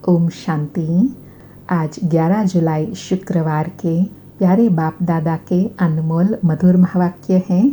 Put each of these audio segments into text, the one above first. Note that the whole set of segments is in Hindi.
ओम शांति। आज 11 जुलाई शुक्रवार के प्यारे बाप दादा के अनमोल मधुर महावाक्य हैं।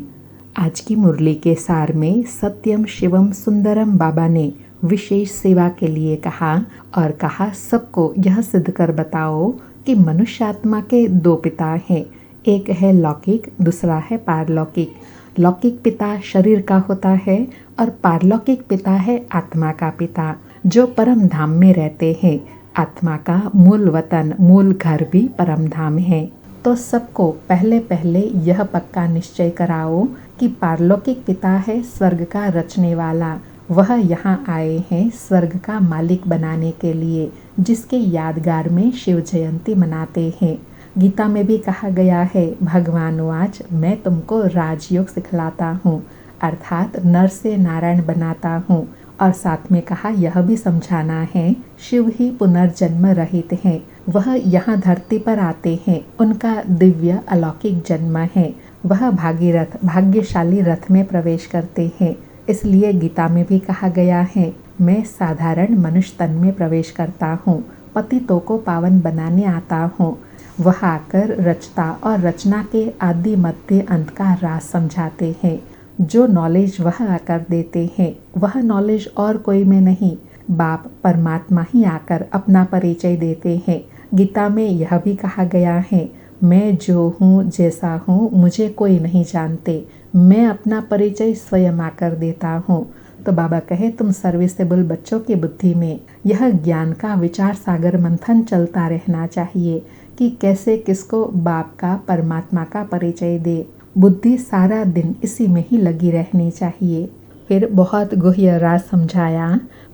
आज की मुरली के सार में सत्यम शिवम सुंदरम बाबा ने विशेष सेवा के लिए कहा और कहा सबको यह सिद्ध कर बताओ कि मनुष्य आत्मा के दो पिता हैं, एक है लौकिक, दूसरा है पारलौकिक। लौकिक पिता शरीर का होता है और पारलौकिक पिता है आत्मा का पिता जो परम धाम में रहते हैं। आत्मा का मूल वतन, मूल घर भी परम धाम है। तो सबको पहले पहले यह पक्का निश्चय कराओ कि पारलौकिक पिता है स्वर्ग का रचने वाला। वह यहाँ आए हैं स्वर्ग का मालिक बनाने के लिए, जिसके यादगार में शिव जयंती मनाते हैं। गीता में भी कहा गया है, भगवान वाच मैं तुमको राजयोग सिखलाता हूँ, अर्थात नर से नारायण बनाता हूँ। और साथ में कहा यह भी समझाना है, शिव ही पुनर्जन्म रहित हैं। वह यहाँ धरती पर आते हैं, उनका दिव्य अलौकिक जन्म है। वह भागीरथ भाग्यशाली रथ में प्रवेश करते हैं। इसलिए गीता में भी कहा गया है, मैं साधारण मनुष्य तन में प्रवेश करता हूँ, पतितों को पावन बनाने आता हूँ। वह आकर रचता और रचना के आदि मध्य अंत का राज समझाते हैं। जो नॉलेज वह आकर देते हैं वह नॉलेज और कोई में नहीं, बाप परमात्मा ही आकर अपना परिचय देते हैं। गीता में यह भी कहा गया है, मैं जो हूँ जैसा हूँ मुझे कोई नहीं जानते, मैं अपना परिचय स्वयं आकर देता हूँ। तो बाबा कहे तुम सर्विसेबल बच्चों की बुद्धि में यह ज्ञान का विचार सागर मंथन चलता रहना चाहिए कि कैसे किसको बाप का परमात्मा का परिचय दे। बुद्धि सारा दिन इसी में ही लगी रहनी चाहिए। फिर बहुत गुह्य राज समझाया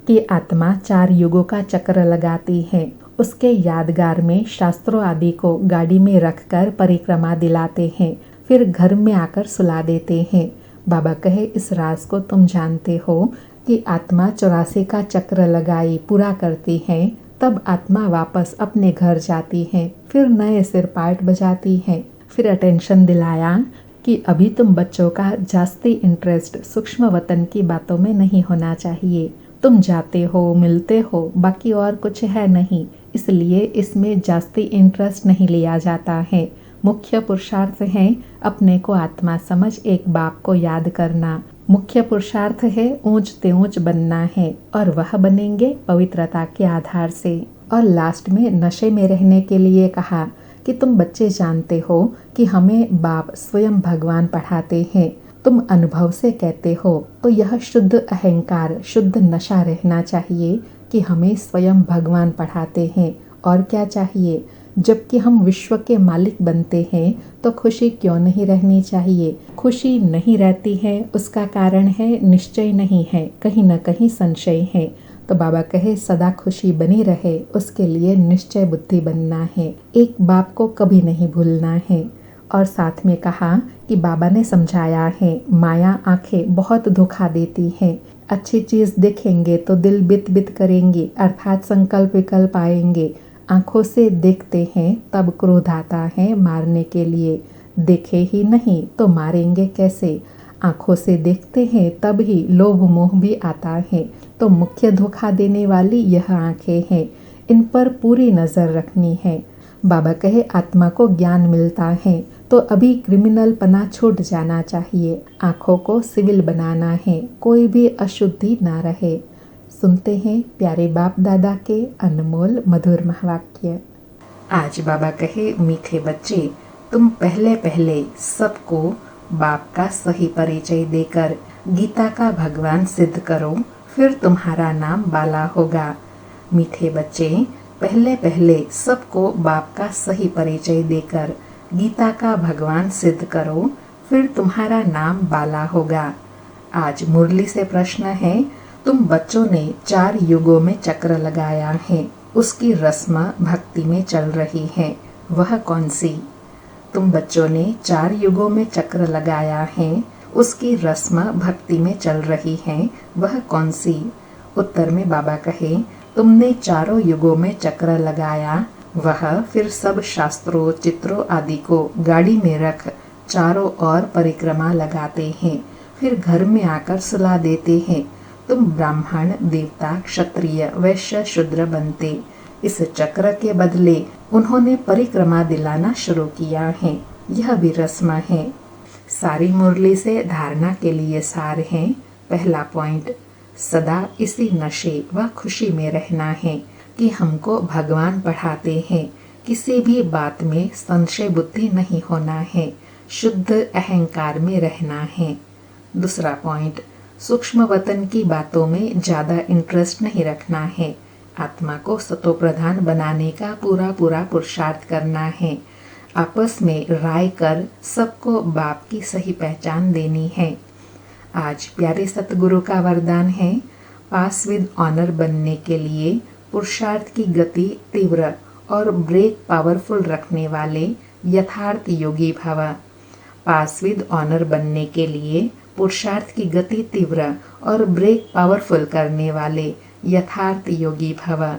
कि आत्मा 4 युगों का चक्र लगाती है। उसके यादगार में शास्त्रों आदि को गाड़ी में रखकर परिक्रमा दिलाते हैं, फिर घर में आकर सुला देते हैं। बाबा कहे इस राज को तुम जानते हो कि आत्मा 84 का चक्र लगाई पूरा करती है, तब आत्मा वापस अपने घर जाती है, फिर नए सिर पार्ट बजाती है। फिर अटेंशन दिलाया कि अभी तुम बच्चों का जास्ती इंटरेस्ट सूक्ष्म वतन की बातों में नहीं होना चाहिए। तुम जाते हो, मिलते हो, बाकी और कुछ है नहीं, इसलिए इसमें जास्ती इंटरेस्ट नहीं लिया जाता है। मुख्य पुरुषार्थ है अपने को आत्मा समझ एक बाप को याद करना। मुख्य पुरुषार्थ है ऊंच ते ऊंच बनना है, और वह बनेंगे पवित्रता के आधार से। और लास्ट में नशे में रहने के लिए कहा कि तुम बच्चे जानते हो कि हमें बाप स्वयं भगवान पढ़ाते हैं, तुम अनुभव से कहते हो, तो यह शुद्ध अहंकार, शुद्ध नशा रहना चाहिए कि हमें स्वयं भगवान पढ़ाते हैं। और क्या चाहिए? जबकि हम विश्व के मालिक बनते हैं तो खुशी क्यों नहीं रहनी चाहिए? खुशी नहीं रहती है उसका कारण है निश्चय नहीं है, कहीं न कहीं संशय है। तो बाबा कहे सदा खुशी बनी रहे उसके लिए निश्चय बुद्धि बनना है, एक बाप को कभी नहीं भूलना है। और साथ में कहा कि बाबा ने समझाया है, माया आंखें बहुत धोखा देती हैं। अच्छी चीज देखेंगे तो दिल बित बित करेंगे, अर्थात संकल्प विकल्प आएंगे। आंखों से देखते हैं तब क्रोध आता है मारने के लिए, देखे ही नहीं तो मारेंगे कैसे? आंखों से देखते हैं तब ही लोभ मोह भी आता है। तो मुख्य धोखा देने वाली यह आंखें हैं, इन पर पूरी नजर रखनी है। बाबा कहे आत्मा को ज्ञान मिलता है तो अभी क्रिमिनल पना छूट जाना चाहिए, आंखों को सिविल बनाना है, कोई भी अशुद्धि ना रहे। सुनते हैं प्यारे बाप दादा के अनमोल मधुर महावाक्य। आज बाबा कहे मीठे बच्चे, तुम पहले पहले सबको बाप का सही परिचय देकर गीता का भगवान सिद्ध करो, फिर तुम्हारा नाम बाला होगा। मीठे बच्चे, पहले पहले सबको बाप का सही परिचय देकर गीता का भगवान सिद्ध करो, फिर तुम्हारा नाम बाला होगा। आज मुरली से प्रश्न है, तुम बच्चों ने 4 युगों में चक्र लगाया है, उसकी रस्म भक्ति में चल रही है, वह कौन सी? तुम बच्चों ने 4 युगों में चक्र लगाया है, उसकी रस्म भक्ति में चल रही है, वह कौन सी? उत्तर में बाबा कहे, तुमने 4 युगों में चक्र लगाया, वह फिर सब शास्त्रों चित्रों आदि को गाड़ी में रख चारों ओर परिक्रमा लगाते हैं, फिर घर में आकर सुला देते हैं, तुम ब्राह्मण, देवता, क्षत्रिय, वैश्य, शूद्र बनते। इस चक्र के बदले उन्होंने परिक्रमा दिलाना शुरू किया है। यह भी रस्म है। सारी मुरली से धारणा के लिए सार है। पहला पॉइंट, सदा इसी नशे व खुशी में रहना है कि हमको भगवान पढ़ाते हैं। किसी भी बात में संशय बुद्धि नहीं होना है। शुद्ध अहंकार में रहना है। दूसरा पॉइंट, सूक्ष्म वतन की बातों में ज्यादा इंटरेस्ट नहीं रखना है। आत्मा को सतोप्रधान बनाने का पूरा पुरुषार्थ करना है। आपस में राय कर सबको बाप की सही पहचान देनी है। आज प्यारे सतगुरु का वरदान है, पास विद ऑनर बनने के लिए पुरुषार्थ की गति तीव्र और ब्रेक पावरफुल रखने वाले यथार्थ योगी भव। पास विद ऑनर बनने के लिए पुरुषार्थ की गति तीव्र और ब्रेक पावरफुल करने वाले यथार्थ योगी भव।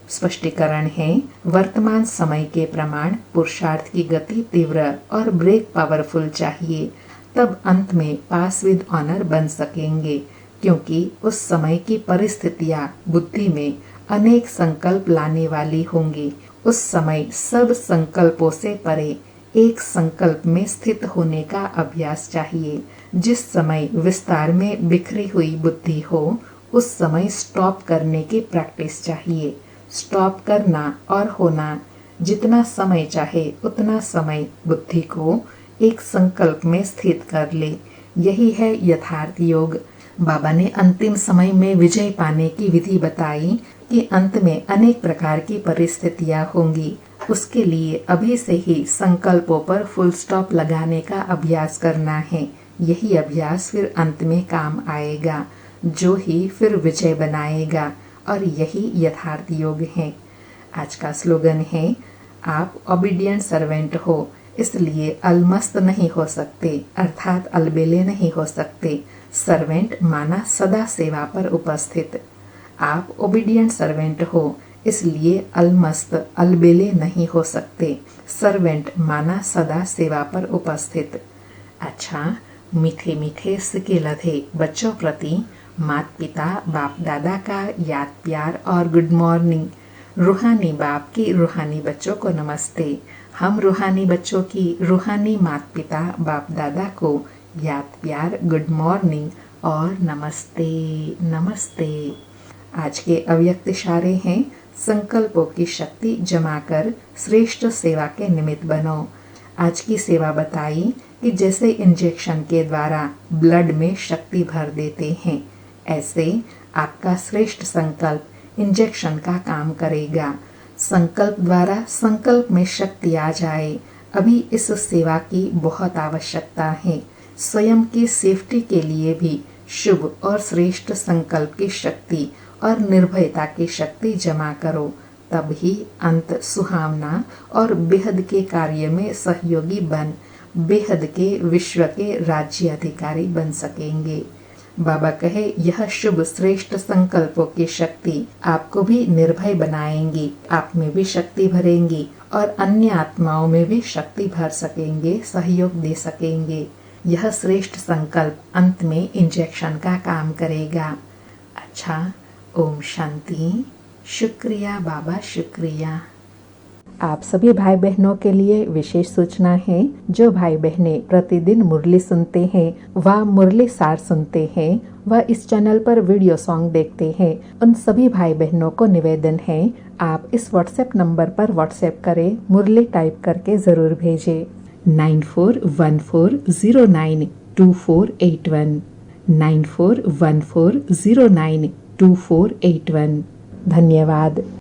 स्पष्टीकरण है, वर्तमान समय के प्रमाण पुरुषार्थ की गति तीव्र और ब्रेक पावरफुल चाहिए, तब अंत में पास विद ऑनर बन सकेंगे, क्योंकि उस समय की परिस्थितियां बुद्धि में अनेक संकल्प लाने वाली होंगी। उस समय सब संकल्पों से परे एक संकल्प में स्थित होने का अभ्यास चाहिए। जिस समय विस्तार में बिखरी हुई बुद्धि हो, उस समय स्टॉप करने की प्रैक्टिस चाहिए। स्टॉप करना और होना, जितना समय चाहे उतना समय बुद्धि को एक संकल्प में स्थित कर ले। यही है यथार्थ योग। बाबा ने अंतिम समय में विजय पाने की विधि बताई कि अंत में अनेक प्रकार की परिस्थितियां होंगी। उसके लिए अभी से ही संकल्पों पर फुल स्टॉप लगाने का अभ्यास करना है। यही अभ्यास फिर अंत में काम आएगा, जो ही फिर विजय बनाएगा, और यही यथार्थ योग है। आज का स्लोगन है, आप ओबीडिएंट सर्वेंट हो, इसलिए अलमस्त नहीं हो सकते, अर्थात अलबेले नहीं हो सकते। सर्वेंट माना सदा सेवा पर उपस्थित। आप ओबीडिएंट सर्वेंट हो, इसलिए अलमस्त अलबेले नहीं हो सकते। सर्वेंट माना सदा सेवा पर उपस्थित। अच्छा, मीठे मीठे सिके लधे बच्चों प्रति माता पिता बाप दादा का याद प्यार और गुड मॉर्निंग। रूहानी बाप की रूहानी बच्चों को नमस्ते। हम रूहानी बच्चों की रूहानी माता पिता बाप दादा को याद प्यार, गुड मॉर्निंग और नमस्ते नमस्ते। आज के अव्यक्त इशारे हैं, संकल्पों की शक्ति जमा कर श्रेष्ठ सेवा के निमित्त बनो। आज की सेवा बताई कि जैसे इंजेक्शन के द्वारा ब्लड में शक्ति भर देते हैं, ऐसे आपका श्रेष्ठ संकल्प इंजेक्शन का काम करेगा। संकल्प द्वारा संकल्प में शक्ति आ जाए। अभी इस सेवा की बहुत आवश्यकता है। स्वयं की सेफ्टी के लिए भी शुभ और श्रेष्ठ संकल्प की शक्ति और निर्भयता की शक्ति जमा करो, तब ही अंत सुहावना और बेहद के कार्य में सहयोगी बन बेहद के विश्व के राज्य अधिकारी बन सकेंगे। बाबा कहे, यह शुभ श्रेष्ठ संकल्पों की शक्ति आपको भी निर्भय बनाएंगी, आप में भी शक्ति भरेंगी और अन्य आत्माओं में भी शक्ति भर सकेंगे, सहयोग दे सकेंगे। यह श्रेष्ठ संकल्प अंत में इंजेक्शन का काम करेगा। अच्छा, ओम शांति। शुक्रिया बाबा, शुक्रिया। आप सभी भाई बहनों के लिए विशेष सूचना है। जो भाई बहनें प्रतिदिन मुरली सुनते हैं व मुरली सार सुनते हैं व इस चैनल पर वीडियो सॉन्ग देखते हैं, उन सभी भाई बहनों को निवेदन है, आप इस व्हाट्सएप नंबर पर व्हाट्सएप करें, मुरली टाइप करके जरूर भेजें। 9414092481 9414092481। धन्यवाद।